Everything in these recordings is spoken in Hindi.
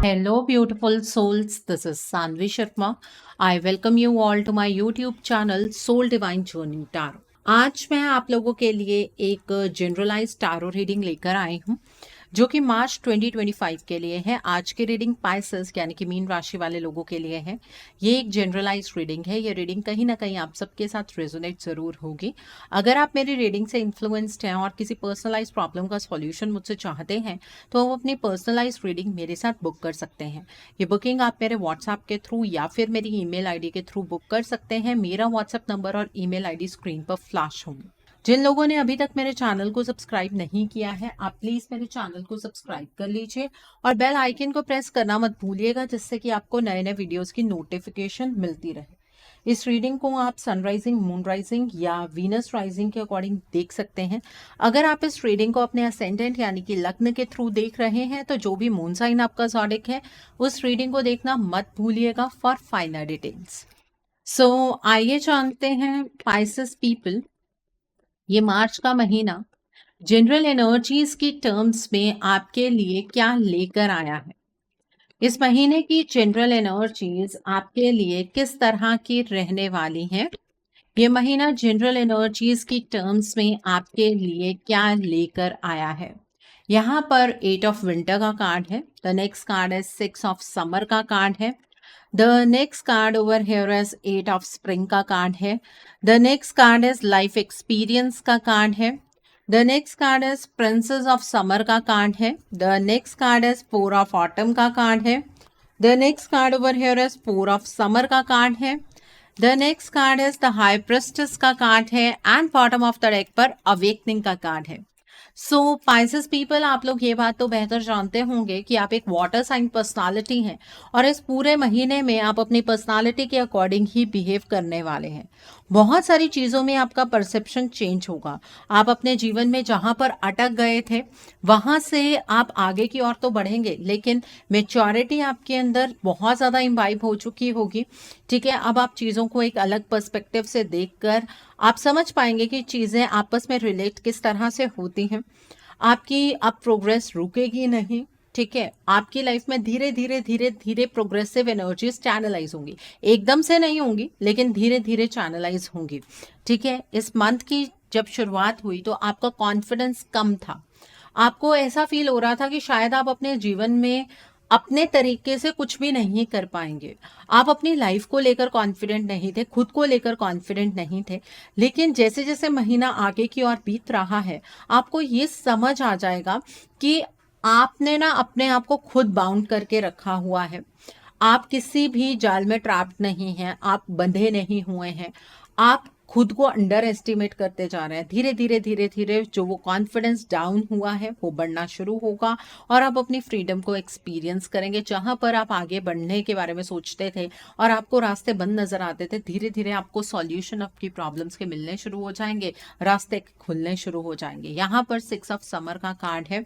Hello, beautiful souls. This is Sanvi Sharma. I welcome you all to my YouTube channel Soul Divine Journey Tarot. आज मैं आप लोगों के लिए एक जनरलाइज टारो रीडिंग लेकर आई हूँ जो कि मार्च 2025 के लिए है। आज की रीडिंग पाइसेस यानी कि मीन राशि वाले लोगों के लिए है। ये एक जनरलाइज रीडिंग है। ये रीडिंग कहीं ना कहीं आप सबके साथ रेजोनेट जरूर होगी। अगर आप मेरी रीडिंग से इन्फ्लुएंस्ड हैं और किसी पर्सनलाइज प्रॉब्लम का सॉल्यूशन मुझसे चाहते हैं तो आप अपनी पर्सनलाइज रीडिंग मेरे साथ बुक कर सकते हैं। ये बुकिंग आप मेरे व्हाट्सएप के थ्रू या फिर मेरी ईमेल आईडी के थ्रू बुक कर सकते हैं। मेरा व्हाट्सएप नंबर और ईमेल आईडी स्क्रीन पर फ्लैश होंगे। जिन लोगों ने अभी तक मेरे चैनल को सब्सक्राइब नहीं किया है, आप प्लीज मेरे चैनल को सब्सक्राइब कर लीजिए और बेल आइकन को प्रेस करना मत भूलिएगा, जिससे कि आपको नए नए वीडियोस की नोटिफिकेशन मिलती रहे। इस रीडिंग को आप सनराइजिंग, मून राइजिंग या वीनस राइजिंग के अकॉर्डिंग देख सकते हैं। अगर आप इस रीडिंग को अपने असेंडेंट यानी कि लग्न के थ्रू देख रहे हैं तो जो भी मून साइन आपका ज़ोडिक है उस रीडिंग को देखना मत भूलिएगा फॉर फाइनल डिटेल्स। सो आइए जानते हैं पाइसेस पीपल, ये मार्च का महीना जनरल एनर्जीज की टर्म्स में आपके लिए क्या लेकर आया है। इस महीने की जनरल एनर्जीज आपके लिए किस तरह की रहने वाली हैं। ये महीना जनरल एनर्जीज की टर्म्स में आपके लिए क्या लेकर आया है। यहाँ पर 8 ऑफ विंटर का कार्ड है। द नेक्स्ट कार्ड है 6 ऑफ समर का कार्ड है। The next card over here is 8 of spring का कार्ड है। The next card is life experience का कार्ड है। The next card is princess of summer का कार्ड है। The next card is 4 of autumn का कार्ड है। The next card over here is 4 of summer का कार्ड है। The next card is the high priestess का कार्ड है and bottom of the deck पर अवेकनिंग का कार्ड है। सो पाइसेस पीपल, आप लोग ये बात तो बेहतर जानते होंगे कि आप एक वाटर साइन पर्सनालिटी हैं और इस पूरे महीने में आप अपनी पर्सनालिटी के अकॉर्डिंग ही बिहेव करने वाले हैं। बहुत सारी चीज़ों में आपका परसेप्शन चेंज होगा। आप अपने जीवन में जहाँ पर अटक गए थे वहाँ से आप आगे की ओर तो बढ़ेंगे, लेकिन मेच्योरिटी आपके अंदर बहुत ज़्यादा इम्बाइब हो चुकी होगी। ठीक है, अब आप चीज़ों को एक अलग पर्सपेक्टिव से देखकर आप समझ पाएंगे कि चीज़ें आपस में रिलेट किस तरह से होती हैं। आपकी अब प्रोग्रेस रुकेगी नहीं। ठीक है, आपकी लाइफ में धीरे धीरे धीरे धीरे प्रोग्रेसिव एनर्जीज चैनलाइज होंगी। एकदम से नहीं होंगी लेकिन धीरे धीरे चैनलाइज होंगी। ठीक है, इस मंथ की जब शुरुआत हुई तो आपका कॉन्फिडेंस कम था। आपको ऐसा फील हो रहा था कि शायद आप अपने जीवन में अपने तरीके से कुछ भी नहीं कर पाएंगे। आप अपनी लाइफ को लेकर कॉन्फिडेंट नहीं थे, खुद को लेकर कॉन्फिडेंट नहीं थे। लेकिन जैसे जैसे महीना आगे की ओर बीत रहा है आपको ये समझ आ जाएगा कि आपने ना अपने आप को खुद बाउंड करके रखा हुआ है। आप किसी भी जाल में ट्रैप्ड नहीं हैं, आप बंधे नहीं हुए हैं। आप खुद को अंडर एस्टिमेट करते जा रहे हैं। धीरे धीरे धीरे धीरे जो वो कॉन्फिडेंस डाउन हुआ है वो बढ़ना शुरू होगा और आप अपनी फ्रीडम को एक्सपीरियंस करेंगे। जहां पर आप आगे बढ़ने के बारे में सोचते थे और आपको रास्ते बंद नजर आते थे, धीरे धीरे आपको सॉल्यूशन आपकी प्रॉब्लम्स के मिलने शुरू हो जाएंगे, रास्ते खुलने शुरू हो जाएंगे। यहाँ पर 6 ऑफ समर का कार्ड है।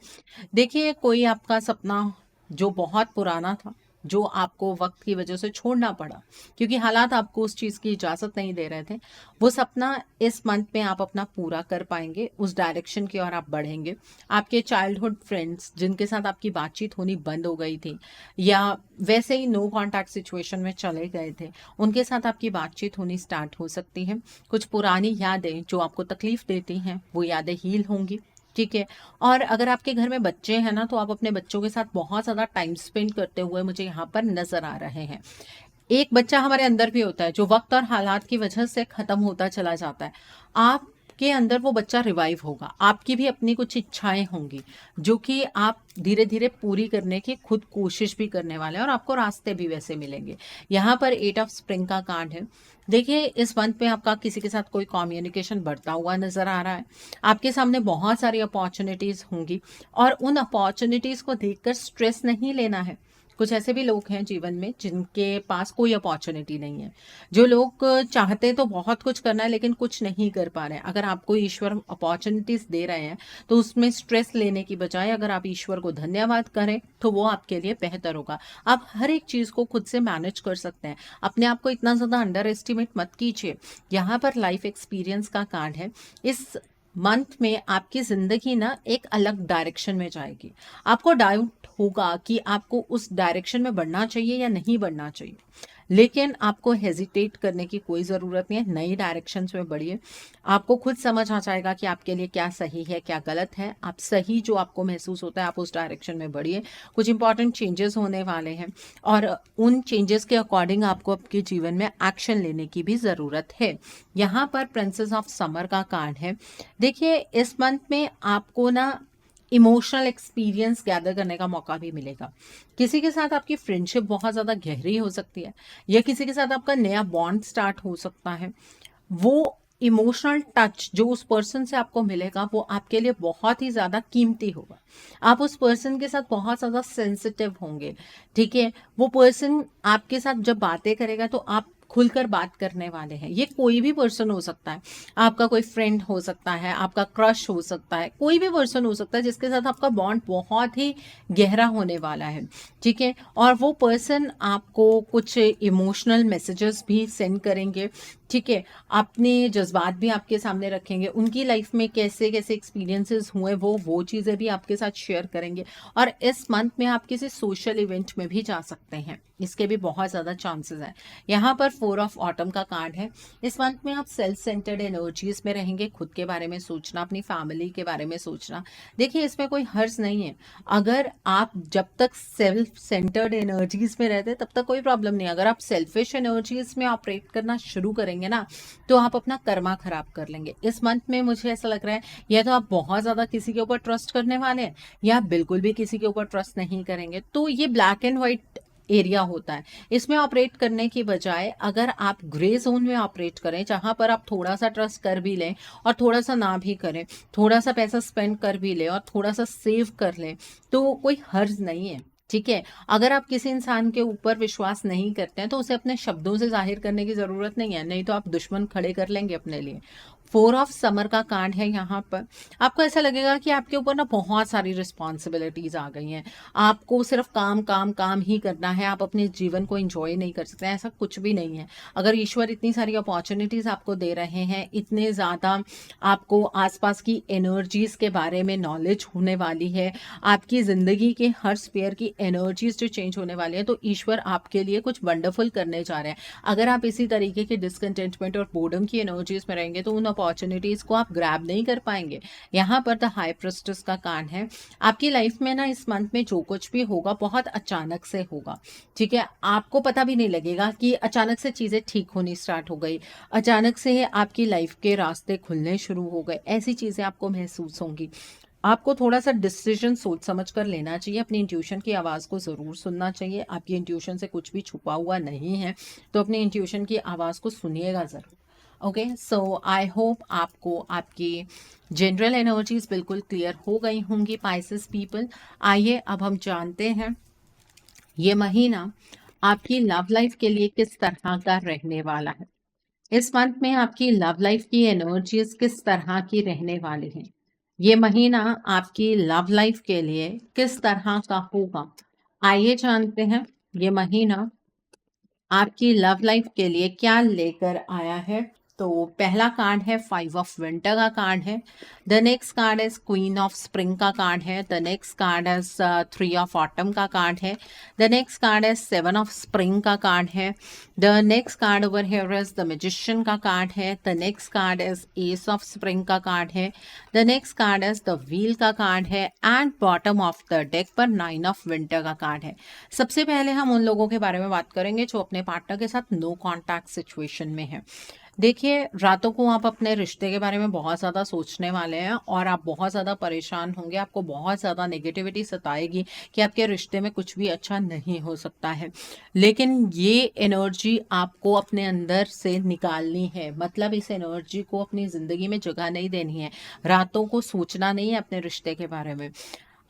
देखिए, कोई आपका सपना जो बहुत पुराना था, जो आपको वक्त की वजह से छोड़ना पड़ा क्योंकि हालात आपको उस चीज़ की इजाज़त नहीं दे रहे थे, वो सपना इस मंथ में आप अपना पूरा कर पाएंगे। उस डायरेक्शन की ओर आप बढ़ेंगे। आपके चाइल्डहुड फ्रेंड्स जिनके साथ आपकी बातचीत होनी बंद हो गई थी या वैसे ही नो कांटेक्ट सिचुएशन में चले गए थे, उनके साथ आपकी बातचीत होनी स्टार्ट हो सकती है। कुछ पुरानी यादें जो आपको तकलीफ देती हैं वो यादें हील होंगी। ठीक है, और अगर आपके घर में बच्चे हैं ना तो आप अपने बच्चों के साथ बहुत ज़्यादा टाइम स्पेंड करते हुए मुझे यहाँ पर नज़र आ रहे हैं। एक बच्चा हमारे अंदर भी होता है जो वक्त और हालात की वजह से ख़त्म होता चला जाता है। आपके अंदर वो बच्चा रिवाइव होगा। आपकी भी अपनी कुछ इच्छाएं होंगी जो कि आप धीरे धीरे पूरी करने की खुद कोशिश भी करने वाले हैं और आपको रास्ते भी वैसे मिलेंगे। यहाँ पर 8 ऑफ स्प्रिंग का कार्ड है। देखिए, इस मंथ में आपका किसी के साथ कोई कम्युनिकेशन बढ़ता हुआ नजर आ रहा है। आपके सामने बहुत सारी अपॉर्चुनिटीज होंगी और उन अपॉर्चुनिटीज को देखकर स्ट्रेस नहीं लेना है। कुछ ऐसे भी लोग हैं जीवन में जिनके पास कोई अपॉर्चुनिटी नहीं है। जो लोग चाहते तो बहुत कुछ करना है लेकिन कुछ नहीं कर पा रहे हैं। अगर आपको ईश्वर अपॉर्चुनिटीज दे रहे हैं तो उसमें स्ट्रेस लेने की बजाय अगर आप ईश्वर को धन्यवाद करें तो वो आपके लिए बेहतर होगा। आप हर एक चीज़ को खुद से मैनेज कर सकते हैं। अपने आप को इतना ज़्यादा अंडर एस्टिमेट मत कीजिए। यहाँ पर लाइफ एक्सपीरियंस का कार्ड है। इस मंथ में आपकी ज़िंदगी ना एक अलग डायरेक्शन में जाएगी। आपको डाउट होगा कि आपको उस डायरेक्शन में बढ़ना चाहिए या नहीं बढ़ना चाहिए। लेकिन आपको हेजिटेट करने की कोई ज़रूरत नहीं है, नई डायरेक्शंस में बढ़िए। आपको खुद समझ आ जाएगा कि आपके लिए क्या सही है, क्या गलत है। आप सही जो आपको महसूस होता है, आप उस डायरेक्शन में बढ़िए। कुछ इंपॉर्टेंट चेंजेस होने वाले हैं और उन चेंजेस के अकॉर्डिंग आपको आपके जीवन में एक्शन लेने की भी ज़रूरत है। यहाँ पर प्रिंसेस ऑफ समर का कार्ड है। देखिए, इस मंथ में आपको ना इमोशनल एक्सपीरियंस गैदर करने का मौका भी मिलेगा। किसी के साथ आपकी फ्रेंडशिप बहुत ज़्यादा गहरी हो सकती है या किसी के साथ आपका नया बॉन्ड स्टार्ट हो सकता है। वो इमोशनल टच जो उस पर्सन से आपको मिलेगा वो आपके लिए बहुत ही ज़्यादा कीमती होगा। आप उस पर्सन के साथ बहुत ज़्यादा सेंसिटिव होंगे, ठीक है? वो पर्सन आपके साथ जब बातें करेगा तो आप खुलकर बात करने वाले हैं। ये कोई भी पर्सन हो सकता है, आपका कोई फ्रेंड हो सकता है, आपका क्रश हो सकता है, कोई भी पर्सन हो सकता है जिसके साथ आपका बॉन्ड बहुत ही गहरा होने वाला है, ठीक है? और वो पर्सन आपको कुछ इमोशनल मैसेजेस भी सेंड करेंगे, ठीक है? अपने जज्बात भी आपके सामने रखेंगे, उनकी लाइफ में कैसे कैसे एक्सपीरियंसेस हुए वो चीज़ें भी आपके साथ शेयर करेंगे। और इस मंथ में आप किसी सोशल इवेंट में भी जा सकते हैं, इसके भी बहुत ज़्यादा चांसेस हैं। यहाँ पर 4 ऑफ ऑटम का कार्ड है। इस मंथ में आप सेल्फ सेंटर्ड एनर्जीज में रहेंगे, खुद के बारे में सोचना, अपनी फैमिली के बारे में सोचना। देखिए, इसमें कोई हर्ज नहीं है। अगर आप जब तक सेल्फ सेंटर्ड एनर्जीज में रहते हैं तब तक कोई प्रॉब्लम नहीं। अगर आप सेल्फिश एनर्जीज में ऑपरेट करना शुरू करेंगे ना, तो आप अपना कर्मा खराब कर लेंगे। इस मंथ में मुझे ऐसा लग रहा है या तो आप बहुत ज़्यादा किसी के ऊपर ट्रस्ट करने वाले हैं या बिल्कुल भी किसी के ऊपर ट्रस्ट नहीं करेंगे। तो ये ब्लैक एंड व्हाइट एरिया होता है। इसमें ऑपरेट करने की बजाय अगर आप ग्रे जोन में ऑपरेट करें, जहां पर आप थोड़ा सा ट्रस्ट कर भी लें और थोड़ा सा ना भी करें, थोड़ा सा पैसा स्पेंड कर भी लें और थोड़ा सा सेव कर लें, तो कोई हर्ज नहीं है, ठीक है? अगर आप किसी इंसान के ऊपर विश्वास नहीं करते हैं तो उसे अपने शब्दों से जाहिर करने की ज़रूरत नहीं है, नहीं तो आप दुश्मन खड़े कर लेंगे अपने लिए। 4 ऑफ समर का कार्ड है यहाँ पर। आपको ऐसा लगेगा कि आपके ऊपर ना बहुत सारी रिस्पॉन्सिबिलिटीज़ आ गई हैं। आपको सिर्फ काम काम काम ही करना है, आप अपने जीवन को एंजॉय नहीं कर सकते, ऐसा कुछ भी नहीं है। अगर ईश्वर इतनी सारी अपॉर्चुनिटीज़ आपको दे रहे हैं, इतने ज़्यादा आपको आसपास की एनर्जीज़ के बारे में नॉलेज होने वाली है, आपकी ज़िंदगी के हर स्पेयर की एनर्जीज़ जो चेंज होने वाली है, तो ईश्वर आपके लिए कुछ वंडरफुल करने जा रहे हैं। अगर आप इसी तरीके के डिसकंटेंटमेंट और बोर्डम की एनर्जीज़ में रहेंगे तो उन अपॉर्चुनिटीज़ को आप ग्रैब नहीं कर पाएंगे। यहाँ पर द हाई प्रिस्टेस का कार्ड है। आपकी लाइफ में ना इस मंथ में जो कुछ भी होगा बहुत अचानक से होगा, ठीक है? आपको पता भी नहीं लगेगा कि अचानक से चीज़ें ठीक होनी स्टार्ट हो गई, अचानक से आपकी लाइफ के रास्ते खुलने शुरू हो गए, ऐसी चीज़ें आपको महसूस होंगी। आपको थोड़ा सा डिसीजन सोच समझ कर लेना चाहिए, अपनी इंट्यूशन की आवाज़ को ज़रूर सुनना चाहिए। आपकी इंट्यूशन से कुछ भी छुपा हुआ नहीं है, तो अपनी इंट्यूशन की आवाज़ को सुनिएगा ज़रूर। ओके, सो आई होप आपको आपकी जनरल एनर्जीज बिल्कुल क्लियर हो गई होंगी पाइसेस पीपल। आइए अब हम जानते हैं ये महीना आपकी लव लाइफ के लिए किस तरह का रहने वाला है। इस मंथ में आपकी लव लाइफ की एनर्जीज किस तरह की रहने वाली हैं। ये महीना आपकी लव लाइफ के लिए किस तरह का होगा, आइए जानते हैं ये महीना आपकी लव लाइफ के लिए क्या लेकर आया है। तो पहला कार्ड है 5 ऑफ विंटर का कार्ड है। The next card is queen of spring का कार्ड है। The next card is 3 of autumn का कार्ड है। The next card is 7 of spring का कार्ड है। The next card over here is the magician का कार्ड है। The next card is S of spring का कार्ड है। The next card is the wheel का कार्ड है and bottom of the deck पर 9 ऑफ विंटर का कार्ड है। सबसे पहले हम उन लोगों के बारे में बात करेंगे जो अपने पार्टनर के साथ नो कॉन्टैक्ट सिचुएशन में है। देखिए, रातों को आप अपने रिश्ते के बारे में बहुत ज़्यादा सोचने वाले हैं और आप बहुत ज़्यादा परेशान होंगे, आपको बहुत ज़्यादा नेगेटिविटी सताएगी कि आपके रिश्ते में कुछ भी अच्छा नहीं हो सकता है। लेकिन ये एनर्जी आपको अपने अंदर से निकालनी है, मतलब इस एनर्जी को अपनी ज़िंदगी में जगह नहीं देनी है। रातों को सोचना नहीं है अपने रिश्ते के बारे में।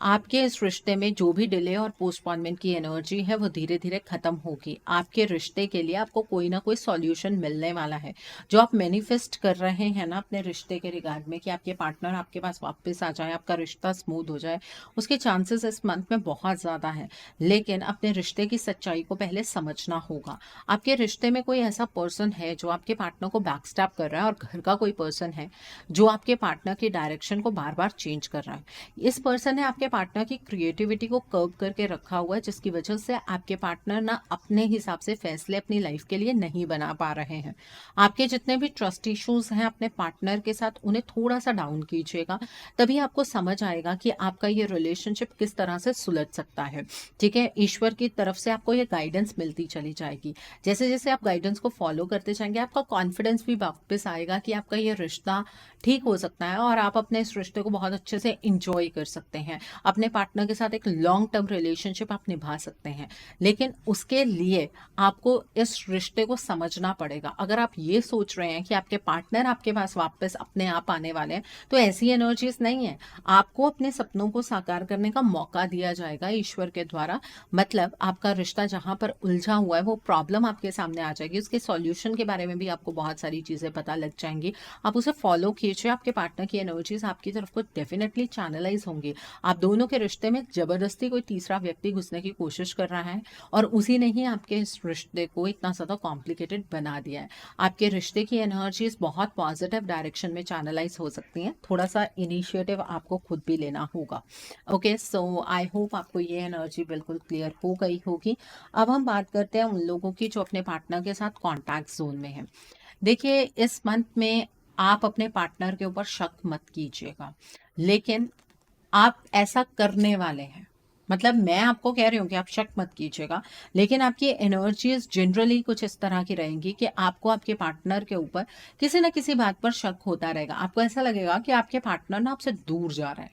आपके इस रिश्ते में जो भी डिले और पोस्टपोनमेंट की एनर्जी है वो धीरे धीरे खत्म होगी। आपके रिश्ते के लिए आपको कोई ना कोई सॉल्यूशन मिलने वाला है। जो आप मैनिफेस्ट कर रहे हैं ना अपने रिश्ते के रिगार्ड में कि आपके पार्टनर आपके पास वापस आ जाए, आपका रिश्ता स्मूथ हो जाए, उसके चांसेस इस मंथ में बहुत ज़्यादा हैं। लेकिन अपने रिश्ते की सच्चाई को पहले समझना होगा। आपके रिश्ते में कोई ऐसा पर्सन है जो आपके पार्टनर को बैकस्टैप कर रहा है, और घर का कोई पर्सन है जो आपके पार्टनर की डायरेक्शन को बार बार चेंज कर रहा है। इस पर्सन ने आपके पार्टनर की क्रिएटिविटी को कर्व करके रखा हुआ है, जिसकी वजह से आपके पार्टनर ना अपने हिसाब से फैसले अपनी लाइफ के लिए नहीं बना पा रहे हैं। आपके जितने भी ट्रस्ट इश्यूज हैं अपने पार्टनर के साथ, उन्हें थोड़ा सा डाउन कीजिएगा। तभी आपको समझ आएगा कि आपका ये रिलेशनशिप किस तरह से सुलझ सकता है। ठीक है, ईश्वर की तरफ से आपको ये गाइडेंस मिलती चली जाएगी। जैसे जैसे आप गाइडेंस को फॉलो करते जाएंगे, आपका कॉन्फिडेंस भी वापस आएगा कि आपका ये रिश्ता ठीक हो सकता है और आप अपने इस रिश्ते को बहुत अच्छे से इंजॉय कर सकते हैं। अपने पार्टनर के साथ एक लॉन्ग टर्म रिलेशनशिप आप निभा सकते हैं। लेकिन उसके लिए आपको इस रिश्ते को समझना पड़ेगा। अगर आप ये सोच रहे हैं कि आपके पार्टनर आपके पास वापस अपने आप आने वाले हैं, तो ऐसी एनर्जीज नहीं है। आपको अपने सपनों को साकार करने का मौका दिया जाएगा ईश्वर के द्वारा। मतलब आपका रिश्ता जहां पर उलझा हुआ है, वो प्रॉब्लम आपके सामने आ जाएगी, उसके सॉल्यूशन के बारे में भी आपको बहुत सारी चीजें पता लग जाएंगी। आप उसे फॉलो कीजिए, आपके पार्टनर की एनर्जीज आपकी तरफ को डेफिनेटली चैनलाइज होंगी। आप दोनों के रिश्ते में जबरदस्ती कोई तीसरा व्यक्ति घुसने की कोशिश कर रहा है, और उसी ने ही आपके इस रिश्ते को इतना ज़्यादा कॉम्प्लिकेटेड बना दिया है। आपके रिश्ते की एनर्जीज बहुत पॉजिटिव डायरेक्शन में चैनलाइज हो सकती हैं। थोड़ा सा इनिशिएटिव आपको खुद भी लेना होगा। ओके, सो आई होप आपको ये एनर्जी बिल्कुल क्लियर हो गई होगी। अब हम बात करते हैं उन लोगों की जो अपने पार्टनर के साथ कॉन्टैक्ट जोन में है। देखिए, इस मंथ में आप अपने पार्टनर के ऊपर शक मत कीजिएगा, लेकिन आप ऐसा करने वाले हैं। मतलब मैं आपको कह रही हूँ कि आप शक मत कीजिएगा, लेकिन आपकी एनर्जीज जनरली कुछ इस तरह की रहेंगी कि आपको आपके पार्टनर के ऊपर किसी न किसी बात पर शक होता रहेगा। आपको ऐसा लगेगा कि आपके पार्टनर ना आपसे दूर जा रहा है,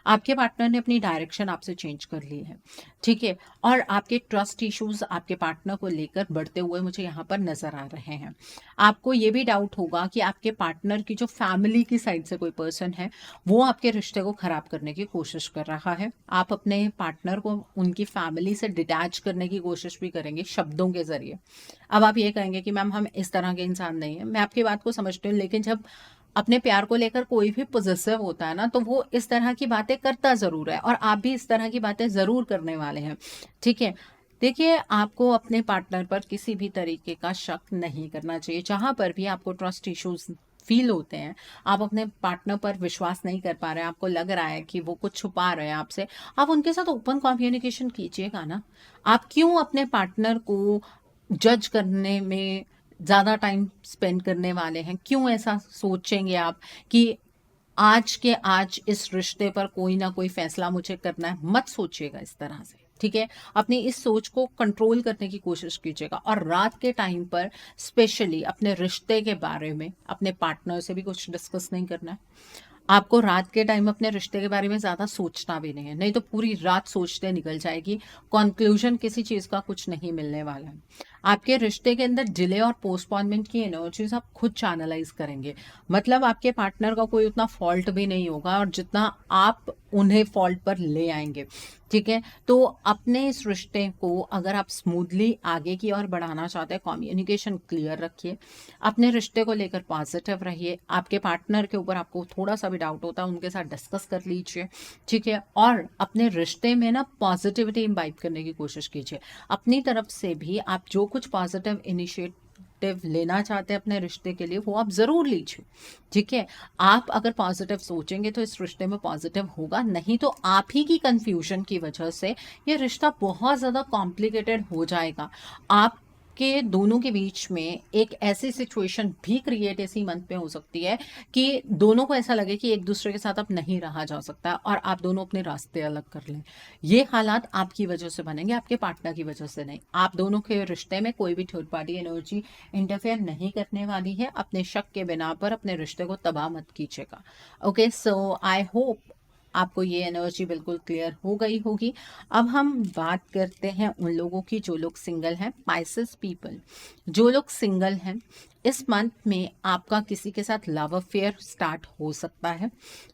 आपके पार्टनर ने अपनी डायरेक्शन आपसे चेंज कर ली है। ठीक है, और आपके ट्रस्ट इश्यूज आपके पार्टनर को लेकर बढ़ते हुए मुझे यहाँ पर नजर आ रहे हैं। आपको ये भी डाउट होगा कि आपके पार्टनर की जो फैमिली की साइड से कोई पर्सन है, वो आपके रिश्ते को खराब करने की कोशिश कर रहा है। आप अपने पार्टनर को उनकी फैमिली से डिटैच करने की कोशिश भी करेंगे शब्दों के जरिए। अब आप ये कहेंगे कि मैम हम इस तरह के इंसान नहीं है। मैं आपकी बात को समझती हूँ, लेकिन जब अपने प्यार को लेकर कोई भी पॉजिटिव होता है ना, तो वो इस तरह की बातें करता जरूर है, और आप भी इस तरह की बातें जरूर करने वाले हैं। ठीक है, देखिए, आपको अपने पार्टनर पर किसी भी तरीके का शक नहीं करना चाहिए। जहां पर भी आपको ट्रस्ट इश्यूज फील होते हैं, आप अपने पार्टनर पर विश्वास नहीं कर पा रहे हैं, आपको लग रहा है कि वो कुछ छुपा रहे हैं आपसे, आप उनके साथ ओपन कम्युनिकेशन कीजिएगा ना। आप क्यों अपने पार्टनर को जज करने में ज़्यादा टाइम स्पेंड करने वाले हैं? क्यों ऐसा सोचेंगे आप कि आज के आज इस रिश्ते पर कोई ना कोई फैसला मुझे करना है? मत सोचिएगा इस तरह से। ठीक है, अपनी इस सोच को कंट्रोल करने की कोशिश कीजिएगा, और रात के टाइम पर स्पेशली अपने रिश्ते के बारे में अपने पार्टनर से भी कुछ डिस्कस नहीं करना है। आपको रात के टाइम अपने रिश्ते के बारे में ज़्यादा सोचना भी नहीं है, नहीं तो पूरी रात सोचते निकल जाएगी, कंक्लूजन किसी चीज़ का कुछ नहीं मिलने वाला है। आपके रिश्ते के अंदर डिले और पोस्टपोनमेंट की एनर्जीज आप खुद चैनलाइज करेंगे। मतलब आपके पार्टनर का कोई उतना फॉल्ट भी नहीं होगा, और जितना आप उन्हें फॉल्ट पर ले आएंगे। ठीक है, तो अपने इस रिश्ते को अगर आप स्मूथली आगे की ओर बढ़ाना चाहते हैं, कम्युनिकेशन क्लियर रखिए, अपने रिश्ते को लेकर पॉजिटिव रहिए। आपके पार्टनर के ऊपर आपको थोड़ा सा भी डाउट होता है, उनके साथ डिस्कस कर लीजिए। ठीक है, और अपने रिश्ते में ना पॉजिटिविटी इम्बाइब करने की कोशिश कीजिए। अपनी तरफ से भी आप जो कुछ पॉजिटिव इनिशिएटिव लेना चाहते हैं अपने रिश्ते के लिए, वो आप ज़रूर लीजिए। ठीक है, आप अगर पॉजिटिव सोचेंगे तो इस रिश्ते में पॉजिटिव होगा, नहीं तो आप ही की कंफ्यूजन की वजह से ये रिश्ता बहुत ज़्यादा कॉम्प्लिकेटेड हो जाएगा। आप के दोनों के बीच में एक ऐसी सिचुएशन भी क्रिएट इसी मंथ में हो सकती है कि दोनों को ऐसा लगे कि एक दूसरे के साथ अब नहीं रहा जा सकता, और आप दोनों अपने रास्ते अलग कर लें। ये हालात आपकी वजह से बनेंगे, आपके पार्टनर की वजह से नहीं। आप दोनों के रिश्ते में कोई भी थर्ड पार्टी एनर्जी इंटरफेयर नहीं करने वाली है। अपने शक के बिना पर अपने रिश्ते को तबाह मत कीजिएगा। ओके, सो आई होप आपको ये एनर्जी बिल्कुल क्लियर हो गई होगी। अब हम बात करते हैं उन लोगों की जो लोग सिंगल हैं, पाइसेस पीपल। जो लोग सिंगल हैं, इस मंथ में आपका किसी के साथ लव अफेयर स्टार्ट हो सकता है।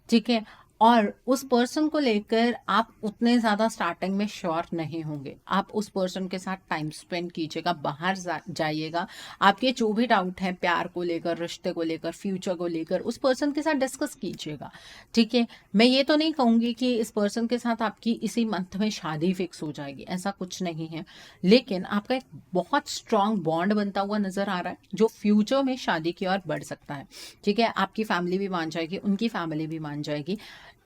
ठीक है, और उस पर्सन को लेकर आप उतने ज़्यादा स्टार्टिंग में श्योर नहीं होंगे। आप उस पर्सन के साथ टाइम स्पेंड कीजिएगा, बाहर जाइएगा, आपके जो भी डाउट हैं प्यार को लेकर, रिश्ते को लेकर, फ्यूचर को लेकर, उस पर्सन के साथ डिस्कस कीजिएगा। ठीक है, मैं ये तो नहीं कहूँगी कि इस पर्सन के साथ आपकी इसी मंथ में शादी फिक्स हो जाएगी, ऐसा कुछ नहीं है। लेकिन आपका एक बहुत स्ट्रांग बॉन्ड बनता हुआ नजर आ रहा है, जो फ्यूचर में शादी की ओर बढ़ सकता है। ठीक है, आपकी फैमिली भी मान जाएगी, उनकी फैमिली भी मान जाएगी,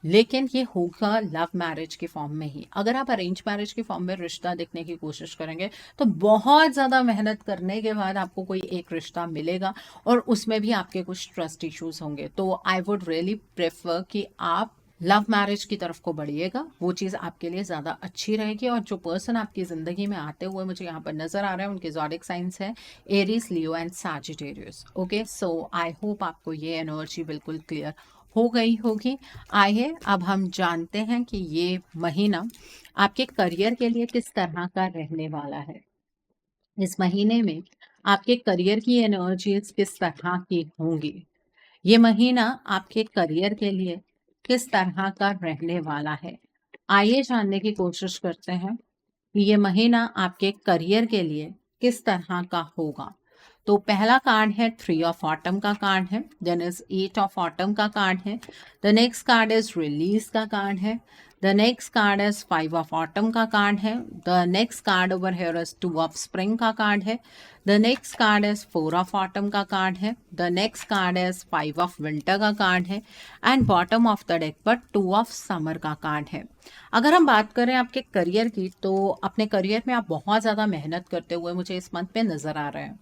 लेकिन ये होगा लव मैरिज के फॉर्म में ही। अगर आप अरेंज मैरिज के फॉर्म में रिश्ता देखने की कोशिश करेंगे तो बहुत ज़्यादा मेहनत करने के बाद आपको कोई एक रिश्ता मिलेगा, और उसमें भी आपके कुछ ट्रस्ट इश्यूज होंगे। तो आई वुड रियली प्रेफर कि आप लव मैरिज की तरफ को बढ़िएगा, वो चीज़ आपके लिए ज़्यादा अच्छी रहेगी। और जो पर्सन आपकी ज़िंदगी में आते हुए मुझे यहाँ पर नज़र आ रहे हैं, उनके ज़ोडिक साइंस है Aries, Leo and Sagittarius. Okay, so I hope आपको ये एनर्जी बिल्कुल क्लियर हो गई होगी। आइए अब हम जानते हैं कि ये महीना आपके करियर के लिए किस तरह का रहने वाला है। इस महीने में आपके करियर की एनर्जीज किस तरह की होंगी। ये महीना आपके करियर के लिए किस तरह का रहने वाला है, आइए जानने की कोशिश करते हैं कि ये महीना आपके करियर के लिए किस तरह का होगा। तो पहला कार्ड है 3 ऑफ ऑटम का कार्ड है, देन इज 8 ऑफ ऑटम का कार्ड है, the next card is release का कार्ड है, the next card is 5 of autumn का कार्ड है, the next card over here is 2 of spring का कार्ड है, the next card is 4 of autumn का कार्ड है, the next card is 5 of winter का कार्ड है, and bottom of the deck पर 2 ऑफ समर का कार्ड है। अगर हम बात करें आपके करियर की, तो अपने करियर में आप बहुत ज़्यादा मेहनत करते हुए मुझे इस मंथ में नज़र आ रहे हैं।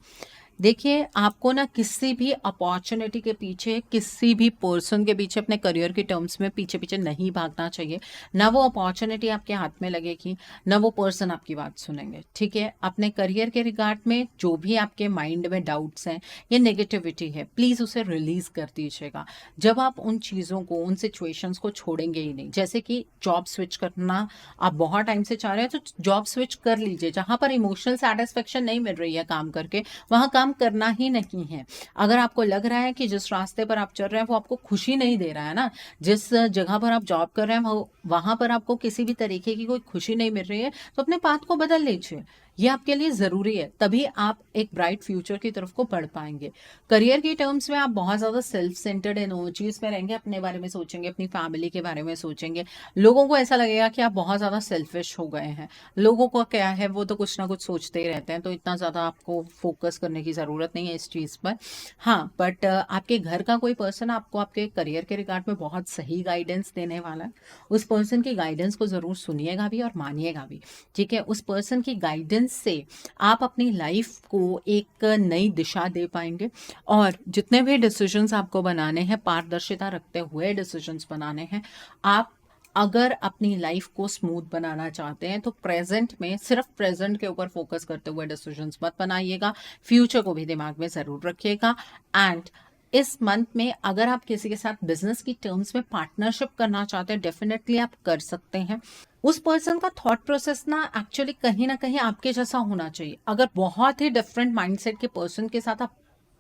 देखिए, आपको ना किसी भी अपॉर्चुनिटी के पीछे, किसी भी पर्सन के पीछे अपने करियर के टर्म्स में पीछे पीछे नहीं भागना चाहिए। ना वो अपॉर्चुनिटी आपके हाथ में लगेगी, ना वो पर्सन आपकी बात सुनेंगे। ठीक है, अपने करियर के रिगार्ड में जो भी आपके माइंड में डाउट्स हैं या नेगेटिविटी है, प्लीज़ उसे रिलीज़ कर दीजिएगा। जब आप उन चीज़ों को, उन सिचुएशंस को छोड़ेंगे ही नहीं, जैसे कि जॉब स्विच करना आप बहुत टाइम से चाह रहे हैं, तो जॉब स्विच कर लीजिए। जहाँ पर इमोशनल सेटिस्फेक्शन नहीं मिल रही है काम करके, वहाँ काम करना ही नहीं है। अगर आपको लग रहा है कि जिस रास्ते पर आप चल रहे हैं वो आपको खुशी नहीं दे रहा है ना, जिस जगह पर आप जॉब कर रहे हैं वो वहां पर आपको किसी भी तरीके की कोई खुशी नहीं मिल रही है, तो अपने पाथ को बदल लीजिए। ये आपके लिए ज़रूरी है, तभी आप एक ब्राइट फ्यूचर की तरफ को बढ़ पाएंगे। करियर की टर्म्स में आप बहुत ज़्यादा सेल्फ सेंटर्ड एनर्जीज में रहेंगे, अपने बारे में सोचेंगे, अपनी फैमिली के बारे में सोचेंगे। लोगों को ऐसा लगेगा कि आप बहुत ज़्यादा सेल्फिश हो गए हैं। लोगों को क्या है, वो तो कुछ ना कुछ सोचते ही रहते हैं, तो इतना ज़्यादा आपको फोकस करने की ज़रूरत नहीं है इस चीज़ पर। हाँ, बट आपके घर का कोई पर्सन आपको आपके करियर के रिगार्ड में बहुत सही गाइडेंस देने वाला है। उस पर्सन की गाइडेंस को ज़रूर सुनिएगा भी और मानिएगा भी। ठीक है, उस पर्सन की गाइडेंस से आप अपनी लाइफ को एक नई दिशा दे पाएंगे, और जितने भी डिसीजंस आपको बनाने हैं, पारदर्शिता रखते हुए डिसीजंस बनाने हैं। आप अगर अपनी लाइफ को स्मूथ बनाना चाहते हैं तो प्रेजेंट में, सिर्फ प्रेजेंट के ऊपर फोकस करते हुए डिसीजंस मत बनाइएगा, फ्यूचर को भी दिमाग में ज़रूर रखिएगा। एंड इस मंथ में अगर आप किसी के साथ बिजनेस की टर्म्स में पार्टनरशिप करना चाहते हैं, डेफिनेटली आप कर सकते हैं। उस पर्सन का थॉट प्रोसेस एक्चुअली कहीं ना कहीं आपके जैसा होना चाहिए। अगर बहुत ही डिफरेंट माइंडसेट के पर्सन के साथ आप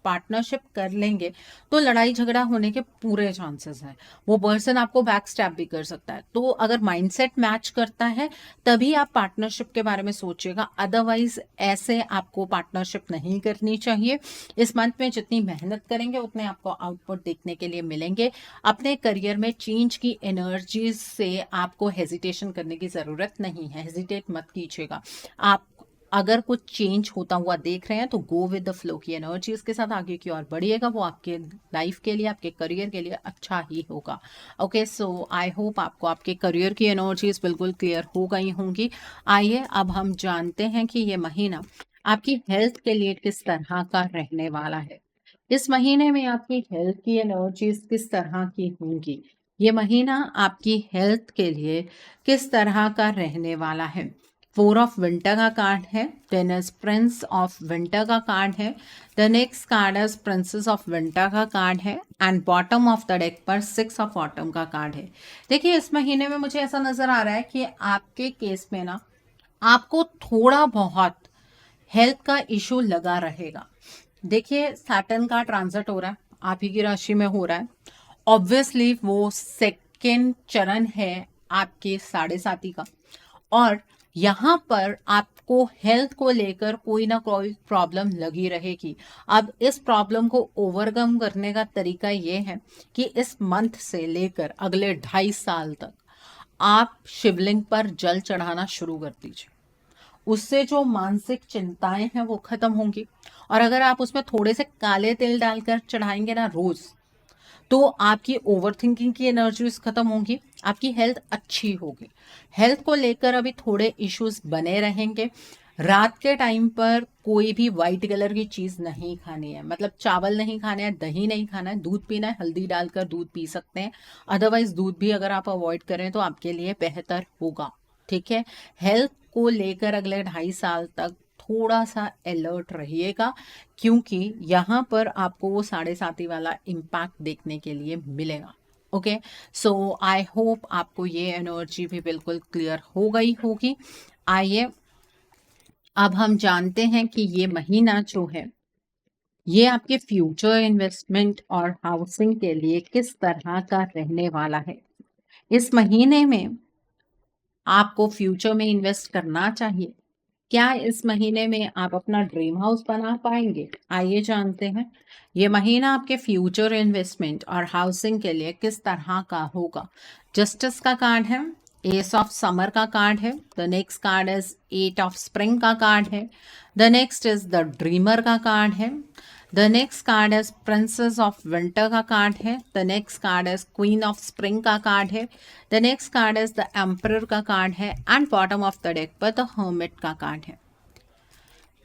पार्टनरशिप कर लेंगे तो लड़ाई झगड़ा होने के पूरे चांसेस हैं। वो पर्सन आपको बैक स्टैप भी कर सकता है। तो अगर माइंडसेट मैच करता है तभी आप पार्टनरशिप के बारे में सोचिएगा, अदरवाइज ऐसे आपको पार्टनरशिप नहीं करनी चाहिए। इस मंथ में जितनी मेहनत करेंगे उतने आपको आउटपुट देखने के लिए मिलेंगे। अपने करियर में चेंज की एनर्जीज से आपको हेजिटेशन करने की ज़रूरत नहीं है, हेजिटेट मत कीजिएगा। आप अगर कुछ चेंज होता हुआ देख रहे हैं तो गो विद द फ्लो की एनर्जीज के साथ आगे की ओर बढ़िएगा, वो आपके लाइफ के लिए, आपके करियर के लिए अच्छा ही होगा। ओके, सो आई होप आपको आपके करियर की एनर्जीज बिल्कुल क्लियर हो गई होंगी। आइए अब हम जानते हैं कि ये महीना आपकी हेल्थ के लिए किस तरह का रहने वाला है। इस महीने में आपकी हेल्थ की एनर्जीज किस तरह की होंगी, ये महीना आपकी हेल्थ के लिए किस तरह का रहने वाला है। 4 ऑफ विंटर का कार्ड है, then is prince of winter का कार्ड है, the next card is princess of winter का कार्ड है, and bottom of the deck पर 6 ऑफ ऑटम का कार्ड है। देखिए, इस महीने में मुझे ऐसा नजर आ रहा है कि आपके केस में आपको थोड़ा बहुत हेल्थ का इशू लगा रहेगा। देखिए, सैटर्न का ट्रांजिट हो रहा है, आप ही की राशि में हो रहा है। ऑब्वियसली वो सेकंड चरण है आपके साढ़े साथी का, और यहाँ पर आपको हेल्थ को लेकर कोई ना कोई प्रॉब्लम लगी रहेगी। अब इस प्रॉब्लम को ओवरकम करने का तरीका ये है कि इस मंथ से लेकर अगले 2.5 साल तक आप शिवलिंग पर जल चढ़ाना शुरू कर दीजिए। उससे जो मानसिक चिंताएं हैं वो खत्म होंगी, और अगर आप उसमें थोड़े से काले तिल डालकर चढ़ाएंगे ना रोज, तो आपकी ओवर थिंकिंग की एनर्जीज खत्म होंगी, आपकी हेल्थ अच्छी होगी। हेल्थ को लेकर अभी थोड़े इश्यूज बने रहेंगे। रात के टाइम पर कोई भी वाइट कलर की चीज नहीं खानी है, मतलब चावल नहीं खाने हैं, दही नहीं खाना है, दूध पीना है, हल्दी डालकर दूध पी सकते हैं। अदरवाइज दूध भी अगर आप अवॉइड करें तो आपके लिए बेहतर होगा। ठीक है, हेल्थ को लेकर अगले 2.5 साल तक थोड़ा सा अलर्ट रहिएगा, क्योंकि यहाँ पर आपको वो साढ़े साथी वाला इम्पैक्ट देखने के लिए मिलेगा। ओके, सो आई होप आपको ये एनर्जी भी बिल्कुल क्लियर हो गई होगी। आइए अब हम जानते हैं कि ये महीना जो है ये आपके फ्यूचर इन्वेस्टमेंट और हाउसिंग के लिए किस तरह का रहने वाला है। इस महीने में आपको फ्यूचर में इन्वेस्ट करना चाहिए। क्या इस महीने में आप अपना ड्रीम हाउस बना पाएंगे? आइए जानते हैं ये महीना आपके फ्यूचर इन्वेस्टमेंट और हाउसिंग के लिए किस तरह का होगा। जस्टिस का कार्ड है, एस ऑफ समर का कार्ड है, the next card is 8 of spring का कार्ड है, the next is the dreamer का कार्ड है, the next card is princess of winter का कार्ड है, the next card is queen of spring का कार्ड है, the next card is the emperor का कार्ड है, and bottom of the deck पर द हर्मिट का कार्ड है।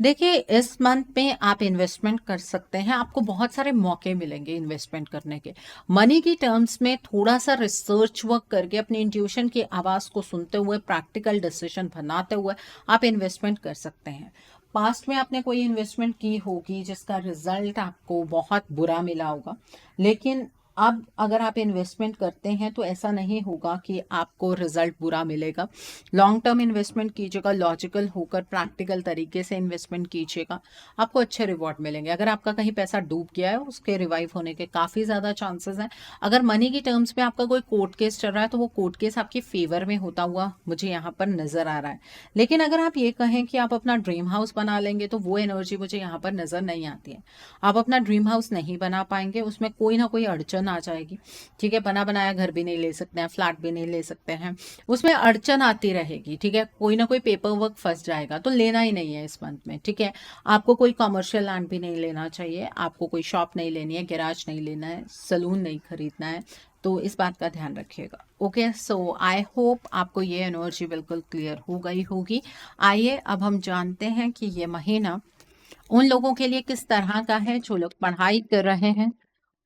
देखिए, इस मंथ में आप इन्वेस्टमेंट कर सकते हैं, आपको बहुत सारे मौके मिलेंगे इन्वेस्टमेंट करने के। मनी की टर्म्स में थोड़ा सा रिसर्च वर्क करके अपनी इंट्यूशन की आवाज़ को सुनते हुए प्रैक्टिकल डिसीजन बनाते हुए आप इन्वेस्टमेंट कर सकते हैं। पास्ट में आपने कोई इन्वेस्टमेंट की होगी जिसका रिजल्ट आपको बहुत बुरा मिला होगा, लेकिन अब अगर आप इन्वेस्टमेंट करते हैं तो ऐसा नहीं होगा कि आपको रिजल्ट बुरा मिलेगा। लॉन्ग टर्म इन्वेस्टमेंट कीजिएगा, लॉजिकल होकर प्रैक्टिकल तरीके से इन्वेस्टमेंट कीजिएगा, आपको अच्छे रिवॉर्ड मिलेंगे। अगर आपका कहीं पैसा डूब गया है उसके रिवाइव होने के काफ़ी ज़्यादा चांसेस हैं। अगर मनी की टर्म्स में आपका कोई कोर्ट केस चल रहा है तो वो कोर्ट केस आपके फेवर में होता हुआ मुझे यहाँ पर नज़र आ रहा है। लेकिन अगर आप ये कहें कि आप अपना ड्रीम हाउस बना लेंगे तो वो एनर्जी मुझे यहाँ पर नज़र नहीं आती है। आप अपना ड्रीम हाउस नहीं बना पाएंगे, उसमें कोई ना कोई अड़चन आ जाएगी। ठीक है, बना बनाया घर भी नहीं ले सकते हैं, फ्लैट भी नहीं ले सकते हैं, उसमें अड़चन आती रहेगी। ठीक है, कोई ना कोई पेपर वर्क फंस जाएगा, तो लेना ही नहीं है इस मंथ में। ठीक है, आपको कोई कमर्शियल लैंड भी नहीं लेना चाहिए, आपको कोई शॉप नहीं लेनी है, गैराज नहीं लेना है, सलून नहीं खरीदना है, तो इस बात का ध्यान रखिएगा। ओके, सो आई होप आपको ये एनर्जी बिल्कुल क्लियर हो गई होगी। आइए अब हम जानते हैं कि ये महीना उन लोगों के लिए किस तरह का है जो लोग पढ़ाई कर रहे हैं,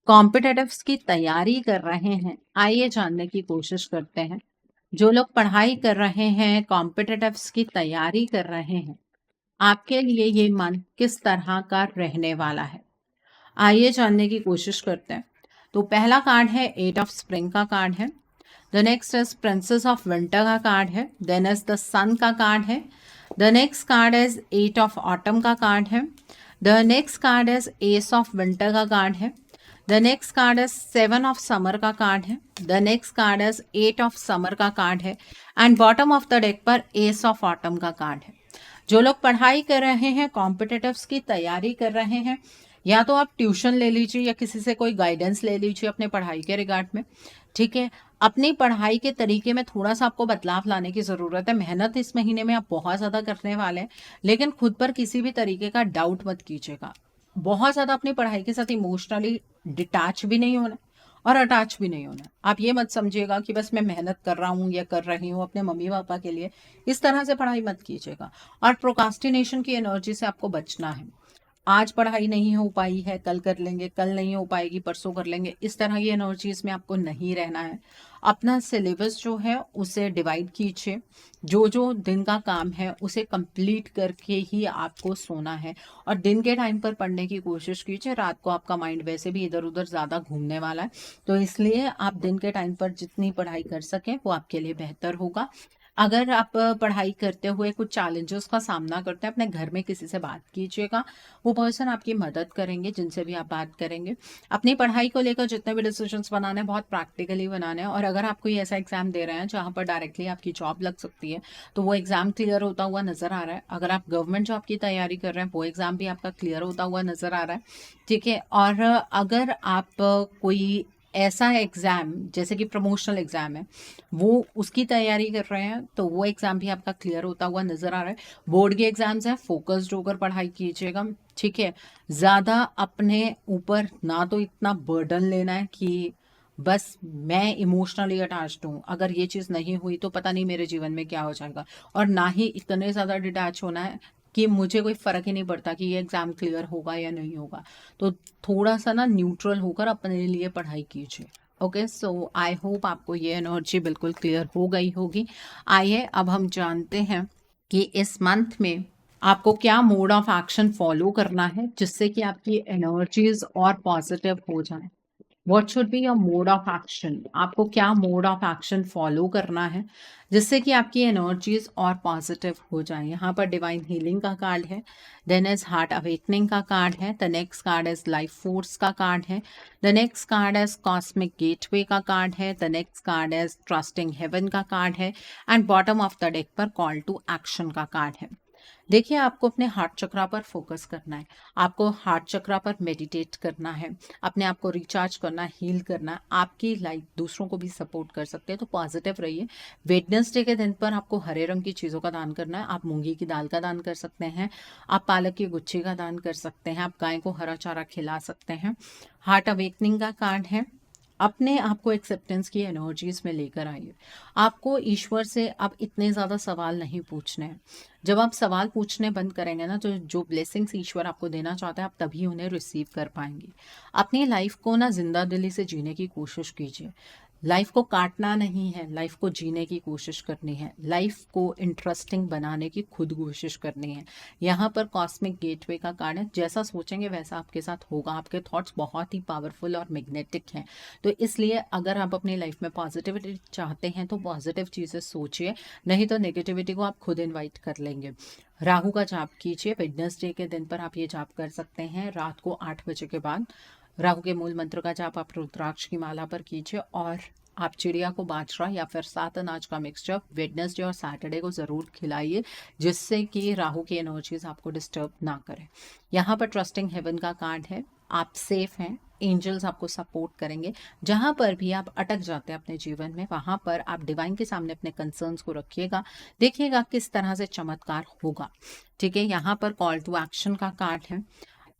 कॉम्पिटिटिव्स की तैयारी कर रहे हैं। आइए जानने की कोशिश करते हैं। जो लोग पढ़ाई कर रहे हैं, कॉम्पिटिटिव्स की तैयारी कर रहे हैं, आपके लिए ये मंथ किस तरह का रहने वाला है, आइए जानने की कोशिश करते हैं। तो पहला कार्ड है 8 ऑफ स्प्रिंग का कार्ड है, the next is princess of winter का कार्ड है, देन इज द सन का कार्ड है, the next card is 8 of autumn का कार्ड है, the next card is S of winter का कार्ड है, the next card is 7 of summer का कार्ड है, the next card is 8 of summer का कार्ड है, and bottom of the deck पर एस ऑफ ऑटम का कार्ड है। जो लोग पढ़ाई कर रहे हैं, कॉम्पिटिटिव्स की तैयारी कर रहे हैं, या तो आप ट्यूशन ले लीजिए या किसी से कोई गाइडेंस ले लीजिए अपने पढ़ाई के रिगार्ड में। ठीक है, अपनी पढ़ाई के तरीके में थोड़ा सा आपको बदलाव लाने की ज़रूरत है। मेहनत इस महीने में आप बहुत ज़्यादा करने वाले हैं, लेकिन खुद पर किसी भी तरीके का डाउट मत कीजिएगा। बहुत ज़्यादा अपनी पढ़ाई के साथ इमोशनली डिटैच भी नहीं होना और अटैच भी नहीं होना। आप ये मत समझिएगा कि बस मैं मेहनत कर रहा हूँ या कर रही हूँ अपने मम्मी पापा के लिए, इस तरह से पढ़ाई मत कीजिएगा। और प्रोकास्टिनेशन की एनर्जी से आपको बचना है। आज पढ़ाई नहीं हो पाई है, कल कर लेंगे, कल नहीं हो पाएगी, परसों कर लेंगे, इस तरह की एनर्जीज में आपको नहीं रहना है। अपना सिलेबस जो है उसे डिवाइड कीजिए, जो जो दिन का काम है उसे कंप्लीट करके ही आपको सोना है, और दिन के टाइम पर पढ़ने की कोशिश कीजिए। रात को आपका माइंड वैसे भी इधर उधर ज़्यादा घूमने वाला है, तो इसलिए आप दिन के टाइम पर जितनी पढ़ाई कर सकें वो आपके लिए बेहतर होगा। अगर आप पढ़ाई करते हुए कुछ चैलेंजेस का सामना करते हैं, अपने घर में किसी से बात कीजिएगा। वो पर्सन आपकी मदद करेंगे, जिनसे भी आप बात करेंगे। अपनी पढ़ाई को लेकर जितने भी डिसीजंस बनाने हैं, बहुत प्रैक्टिकली बनाने हैं। और अगर आप कोई ऐसा एग्जाम दे रहे हैं जहाँ पर डायरेक्टली आपकी जॉब लग सकती है, तो वो एग्जाम क्लियर होता हुआ नजर आ रहा है। अगर आप गवर्नमेंट जॉब की तैयारी कर रहे हैं, वो एग्जाम भी आपका क्लियर होता हुआ नजर आ रहा है। ठीक है। और अगर आप कोई ऐसा एग्जाम जैसे कि प्रमोशनल एग्जाम है, वो उसकी तैयारी कर रहे हैं, तो वो एग्जाम भी आपका क्लियर होता हुआ नजर आ रहा है। बोर्ड के एग्जाम्स हैं, फोकस्ड होकर पढ़ाई कीजिएगा। ठीक है। ज्यादा अपने ऊपर ना तो इतना बर्डन लेना है कि बस मैं इमोशनली अटैच्ड हूँ, अगर ये चीज़ नहीं हुई तो पता नहीं मेरे जीवन में क्या हो जाएगा। और ना ही इतने ज़्यादा डिटैच होना है कि मुझे कोई फ़र्क ही नहीं पड़ता कि ये एग्ज़ाम क्लियर होगा या नहीं होगा। तो थोड़ा सा ना न्यूट्रल होकर अपने लिए पढ़ाई कीजिए। ओके, सो आई होप आपको ये एनर्जी बिल्कुल क्लियर हो गई होगी। आइए अब हम जानते हैं कि इस मंथ में आपको क्या मोड ऑफ एक्शन फॉलो करना है जिससे कि आपकी एनर्जीज और पॉजिटिव हो जाए। What should be your mode of action, आपको क्या मोड ऑफ एक्शन फॉलो करना है जिससे कि आपकी एनर्जीज और पॉजिटिव हो जाए। यहाँ पर डिवाइन हीलिंग का कार्ड है, देन इज हार्ट अवेकनिंग का कार्ड है, the next card is life force का कार्ड है, the next card is cosmic gateway का कार्ड है, the next card is trusting heaven का कार्ड है, and bottom of the deck पर कॉल टू एक्शन का कार्ड है। देखिए, आपको अपने हार्ट चक्रा पर फोकस करना है, आपको हार्ट चक्रा पर मेडिटेट करना है, अपने आप को रिचार्ज करना है, हील करना है। आपकी लाइफ दूसरों को भी सपोर्ट कर सकते हैं, तो पॉजिटिव रहिए। वेडनेसडे के दिन पर आपको हरे रंग की चीज़ों का दान करना है। आप मूंगी की दाल का दान कर सकते हैं, आप पालक की गुच्छी का दान कर सकते हैं, आप गाय को हरा चारा खिला सकते हैं। हार्ट अवेकनिंग का कार्ड है, अपने आप को एक्सेप्टेंस की एनर्जीज में लेकर आइए। आपको ईश्वर से अब इतने ज़्यादा सवाल नहीं पूछने हैं। जब आप सवाल पूछने बंद करेंगे ना, तो जो ब्लेसिंग्स ईश्वर आपको देना चाहता है, आप तभी उन्हें रिसीव कर पाएंगे। अपनी लाइफ को ना जिंदा दिली से जीने की कोशिश कीजिए। लाइफ को काटना नहीं है, लाइफ को जीने की कोशिश करनी है, लाइफ को इंटरेस्टिंग बनाने की खुद कोशिश करनी है। यहाँ पर कॉस्मिक गेटवे का कार्ड है, जैसा सोचेंगे वैसा आपके साथ होगा। आपके थॉट्स बहुत ही पावरफुल और मैग्नेटिक हैं, तो इसलिए अगर आप अपनी लाइफ में पॉजिटिविटी चाहते हैं तो पॉजिटिव चीज़ें सोचिए, नहीं तो नेगेटिविटी को आप खुद इन्वाइट कर लेंगे। राहु का जाप कीजिए, वेडनेसडे के दिन पर आप ये जाप कर सकते हैं रात को 8 बजे के बाद। राहु के मूल मंत्र का जाप आप रुद्राक्ष की माला पर कीजिए, और आप चिड़िया को बाजरा या फिर 7 अनाज का मिक्सचर वेडनेसडे और सैटरडे को ज़रूर खिलाइए, जिससे कि राहु की एनर्जीज आपको डिस्टर्ब ना करें। यहाँ पर ट्रस्टिंग हेवन का कार्ड है, आप सेफ हैं, एंजल्स आपको सपोर्ट करेंगे। जहाँ पर भी आप अटक जाते हैं अपने जीवन में, वहाँ पर आप डिवाइन के सामने अपने कंसर्न्स को रखिएगा, देखिएगा किस तरह से चमत्कार होगा। ठीक है। यहाँ पर कॉल टू एक्शन का कार्ड है,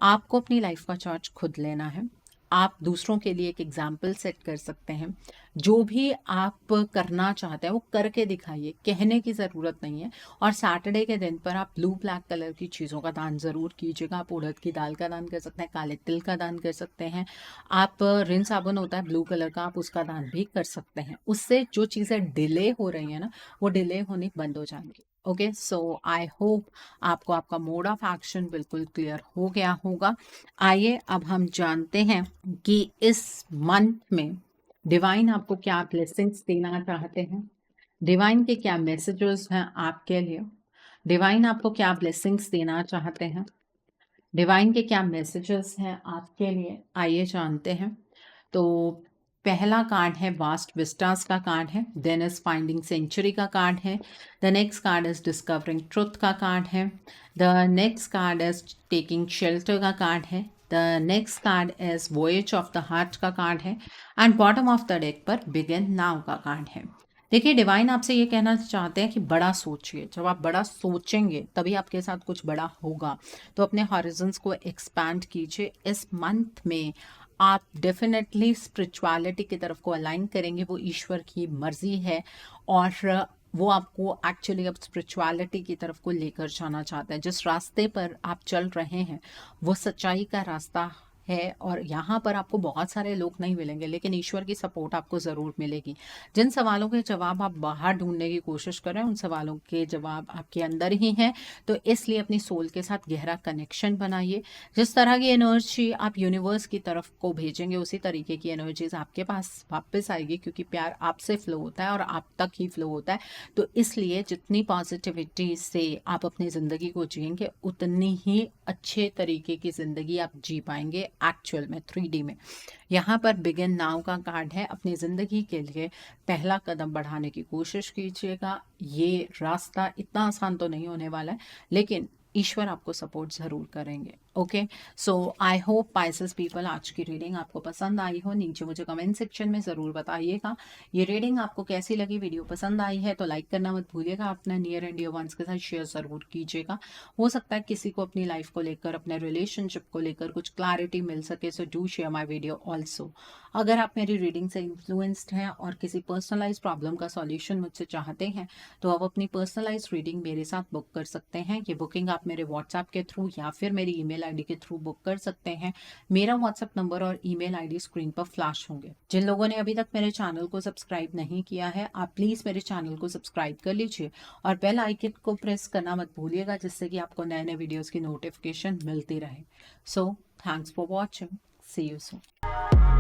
आपको अपनी लाइफ का चार्ज खुद लेना है। आप दूसरों के लिए एक एग्जाम्पल सेट कर सकते हैं। जो भी आप करना चाहते हैं वो करके दिखाइए, कहने की ज़रूरत नहीं है। और सैटरडे के दिन पर आप ब्लू ब्लैक कलर की चीज़ों का दान ज़रूर कीजिएगा। आप उड़द की दाल का दान कर सकते हैं, काले तिल का दान कर सकते हैं, आप रिन साबुन होता है ब्लू कलर का, आप उसका दान भी कर सकते हैं। उससे जो चीज़ें डिले हो रही हैं ना, वो डिले होनी बंद हो जाएंगी। ओके, सो आई होप आपको आपका मोड ऑफ एक्शन बिल्कुल क्लियर हो गया होगा। आइए अब हम जानते हैं कि इस मंथ में डिवाइन आपको क्या ब्लेसिंग्स देना चाहते हैं, डिवाइन के क्या मैसेजेस हैं आपके लिए, डिवाइन आपको क्या ब्लेसिंग्स देना चाहते हैं, डिवाइन के क्या मैसेजेस हैं आपके लिए। आइए जानते हैं। तो पहला कार्ड है वास्ट विस्टास का कार्ड है, देन इज फाइंडिंग सेंचुरी का कार्ड है, the next card is discovering truth का कार्ड है, the next card is taking shelter का कार्ड है, the next card is voyage of the heart का कार्ड है, and bottom of the deck पर बिगिन नाउ का कार्ड है। देखिए, डिवाइन आपसे ये कहना चाहते हैं कि बड़ा सोचिए। जब आप बड़ा सोचेंगे तभी आपके साथ कुछ बड़ा होगा। तो अपने हॉरिजन्स को एक्सपैंड कीजिए। इस मंथ में आप डेफिनेटली स्पिरिचुअलिटी की तरफ को अलाइन करेंगे, वो ईश्वर की मर्जी है, और वो आपको एक्चुअली अब स्पिरिचुअलिटी की तरफ को लेकर जाना चाहता है। जिस रास्ते पर आप चल रहे हैं वो सच्चाई का रास्ता है और यहाँ पर आपको बहुत सारे लोग नहीं मिलेंगे, लेकिन ईश्वर की सपोर्ट आपको ज़रूर मिलेगी। जिन सवालों के जवाब आप बाहर ढूँढने की कोशिश कर रहे हैं, उन सवालों के जवाब आपके अंदर ही हैं। तो इसलिए अपनी सोल के साथ गहरा कनेक्शन बनाइए। जिस तरह की एनर्जी आप यूनिवर्स की तरफ को भेजेंगे, उसी तरीके की एनर्जीज़ आपके पास वापस आएगी, क्योंकि प्यार आपसे फ्लो होता है और आप तक ही फ्लो होता है। तो इसलिए जितनी पॉजिटिविटी से आप अपनी ज़िंदगी को जिएंगे, उतनी ही अच्छे तरीके की ज़िंदगी आप जी पाएंगे एक्चुअल में, 3D में। यहाँ पर बिगिन नाउ का कार्ड है। अपनी ज़िंदगी के लिए पहला कदम बढ़ाने की कोशिश कीजिएगा। ये रास्ता इतना आसान तो नहीं होने वाला है, लेकिन ईश्वर आपको सपोर्ट ज़रूर करेंगे। Okay, so I hope Pisces people आज की रीडिंग आपको पसंद आई हो। नीचे मुझे कमेंट सेक्शन में ज़रूर बताइएगा ये रीडिंग आपको कैसी लगी। वीडियो पसंद आई है तो लाइक करना मत भूलिएगा। अपना नियर एंड डियर वंस के साथ शेयर ज़रूर कीजिएगा। हो सकता है किसी को अपनी लाइफ को लेकर, अपने रिलेशनशिप को लेकर कुछ क्लैरिटी मिल सके। So do share my video also. अगर आप मेरी रीडिंग से इन्फ्लुएंस्ड हैं और किसी पर्सनलाइज प्रॉब्लम का सॉल्यूशन मुझसे चाहते हैं, तो आप अपनी पर्सनलाइज रीडिंग मेरे साथ बुक कर सकते हैं। ये बुकिंग आप मेरे व्हाट्सएप के थ्रू या फिर मेरी ईमेल आईडी के थ्रू बुक कर सकते हैं। मेरा व्हाट्सएप नंबर और ईमेल आईडी स्क्रीन पर फ्लैश होंगे। जिन लोगों ने अभी तक मेरे चैनल को सब्सक्राइब नहीं किया है, आप प्लीज़ मेरे चैनल को सब्सक्राइब कर लीजिए और बेल आइकन को प्रेस करना मत भूलिएगा, जिससे कि आपको नए नए वीडियोज़ की नोटिफिकेशन मिलती रहे। So thanks for watching. See you soon.